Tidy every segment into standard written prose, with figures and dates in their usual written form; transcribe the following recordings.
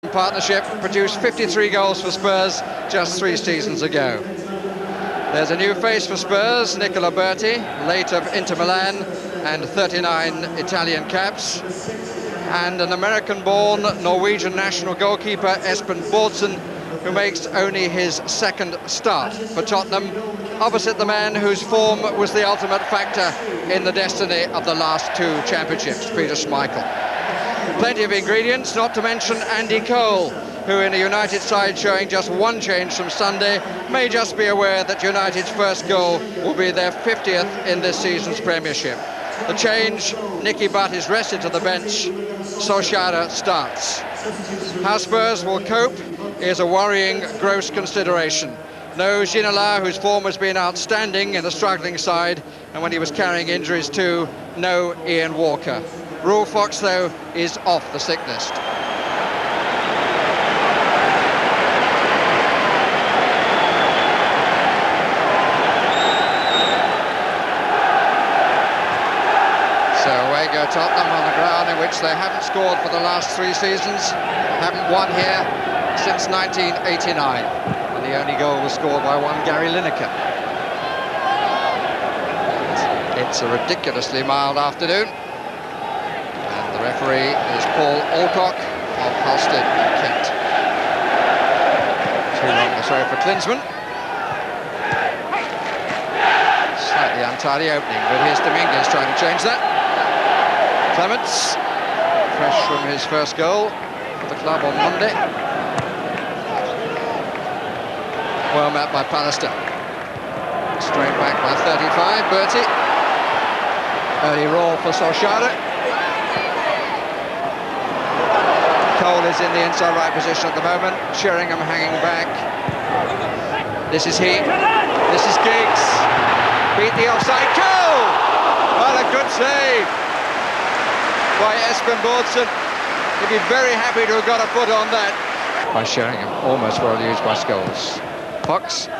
partnership produced 53 goals for Spurs just 3 seasons ago. There's a new face for Spurs, Nicola Berti, late of Inter Milan and 39 Italian caps, and an American-born Norwegian national goalkeeper, Espen Bårdsen, who makes only his 2nd start for Tottenham, opposite the man whose form was the ultimate factor in the destiny of the last 2 championships, Peter Schmeichel. Plenty of ingredients, not to mention Andy Cole, who in a United side showing just 1 change from Sunday may just be aware that United's first goal will be their 50th in this season's Premiership. The change, Nicky Butt is rested to the bench, Solskjaer starts. How Spurs will cope is a worrying gross consideration. No Ginola, whose form has been outstanding in a struggling side, and when he was carrying injuries too, no Ian Walker. Rule Fox, though, is off the sick list. So away go Tottenham on the ground in which they haven't scored for the last 3 seasons, haven't won here since 1989. And the only goal was scored by one Gary Lineker. It's a ridiculously mild afternoon. The referee is Paul Alcock of Halstead in Kent. Too long to throw for Klinsmann. Slightly untidy opening, but here's Dominguez trying to change that. Clements, fresh from his first goal for the club on Monday. Well met by Pallister. Straight back by 35, Berti. Early roll for Solskjaer. Cole is in the inside right position at the moment. Sheringham hanging back. This is he. This is Giggs. Beat the offside. Cole! What a good save by Espen Bårdsen. He'd be very happy to have got a foot on that. By Sheringham, almost well used by Scholes. Fox,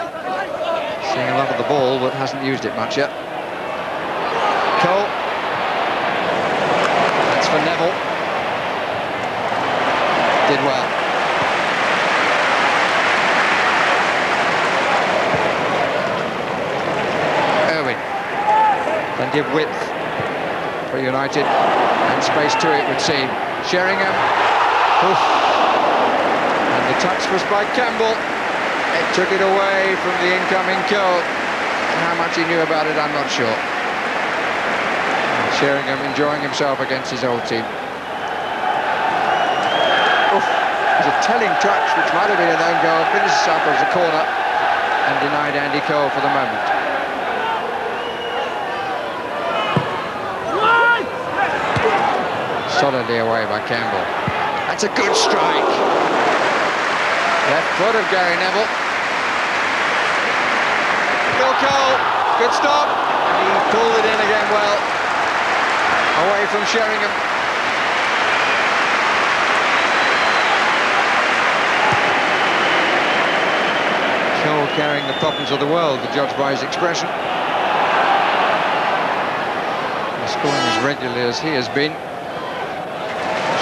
seeing a lot of the ball but hasn't used it much yet. Cole. That's for Neville. Did well. Irwin. Plenty of width for United and space to it would seem. Sheringham. Oof. And the touch was by Campbell. It took it away from the incoming Cole. How much he knew about it, I'm not sure. And Sheringham enjoying himself against his old team. It was a telling touch, which might have been an own goal, finishes up as a corner and denied Andy Cole for the moment. Solidly away by Campbell. That's a good strike. Left foot of Gary Neville. Phil Cole, good stop. He pulled it in again well. Away from Sheringham. Cole carrying the problems of the world, to judge by his expression. He's scoring as regularly as he has been.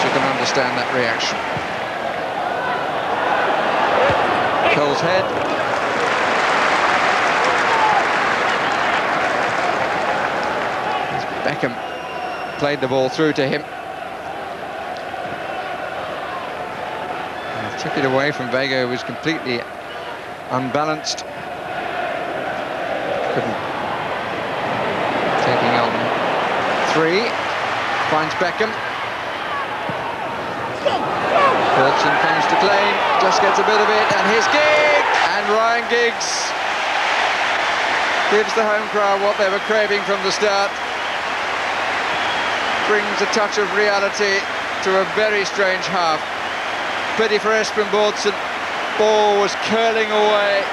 You can understand that reaction. Cole's head. Beckham played the ball through to him. And took it away from Vega, who was completely unbalanced. Couldn't. Taking on 3. Finds Beckham. Bårdsen comes to claim, just gets a bit of it, and here's Giggs! And Ryan Giggs gives the home crowd what they were craving from the start. Brings a touch of reality to a very strange half. Pity for Espen Bårdsen. Ball was curling away,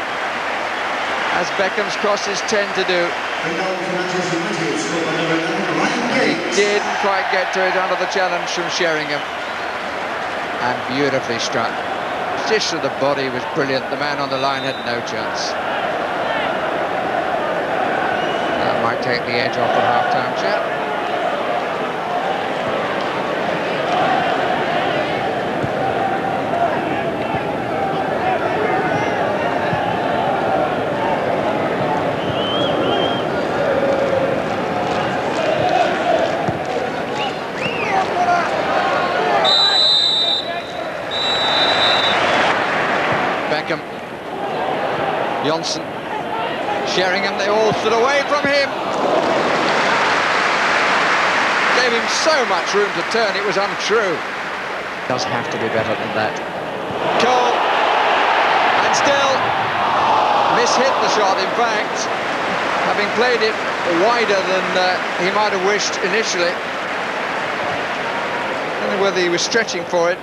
as Beckham's crosses tend to do. He didn't quite get to it under the challenge from Sheringham. And beautifully struck. Position of the body was brilliant. The man on the line had no chance. That might take the edge off the half-time chat. Johnson, Sheringham, they all stood away from him. Gave him so much room to turn, it was untrue. Does have to be better than that. Cole, and still mishit the shot, in fact, having played it wider than he might have wished initially. I don't know whether he was stretching for it.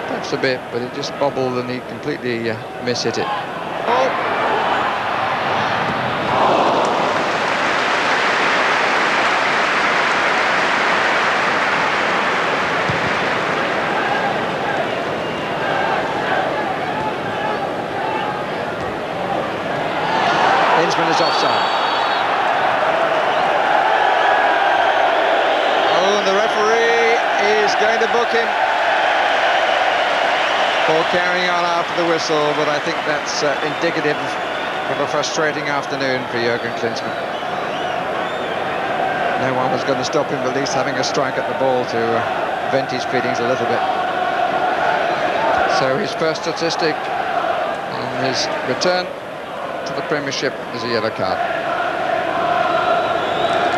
Perhaps a bit, but it just bobbled and he completely mishit it. Oh! Is offside. Oh, and the referee is going to book him for carrying on after the whistle, but I think that's indicative of a frustrating afternoon for Jurgen Klinsmann. No one was going to stop him, at least having a strike at the ball to vent his feelings a little bit. So his first statistic on his return to the Premiership is a yellow card.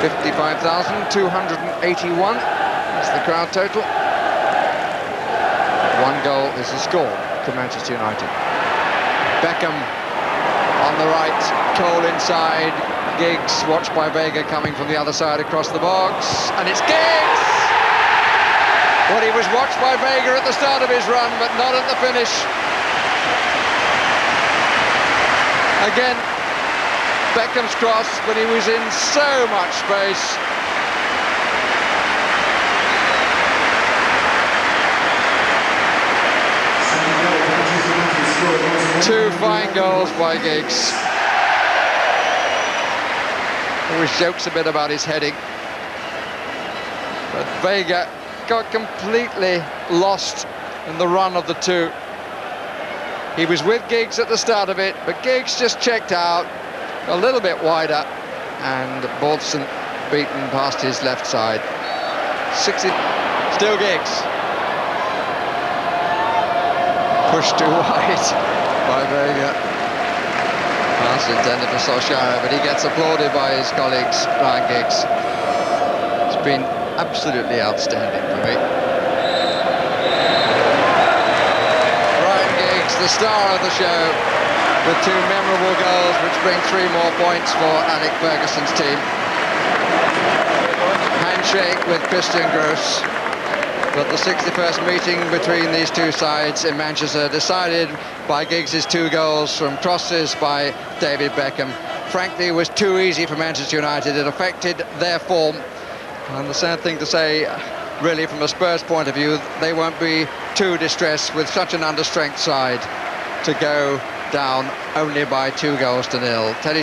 55,281 is the crowd total. 1 goal is the score to Manchester United. Beckham on the right, Cole inside, Giggs watched by Vega coming from the other side across the box, and it's Giggs! Well, he was watched by Vega at the start of his run, but not at the finish. Again, Beckham's cross, but he was in so much space. Two fine goals by Giggs. Always jokes a bit about his heading, but Vega got completely lost in the run of the two. He was with Giggs at the start of it, but Giggs just checked out a little bit wider, and Baldson beaten past his left side. 60, still Giggs. Pushed too wide by Vega. Pass intended for Solskjaer, but he gets applauded by his colleagues, Ryan Giggs. It's been absolutely outstanding for me. The star of the show, with 2 memorable goals which bring 3 more points for Alec Ferguson's team. Handshake with Christian Gross, but the 61st meeting between these two sides in Manchester decided by Giggs' 2 goals from crosses by David Beckham. Frankly, it was too easy for Manchester United. It affected their form, and the sad thing to say, really, from a Spurs point of view, they won't be too distressed with such an understrength side to go down only by 2 goals to 0.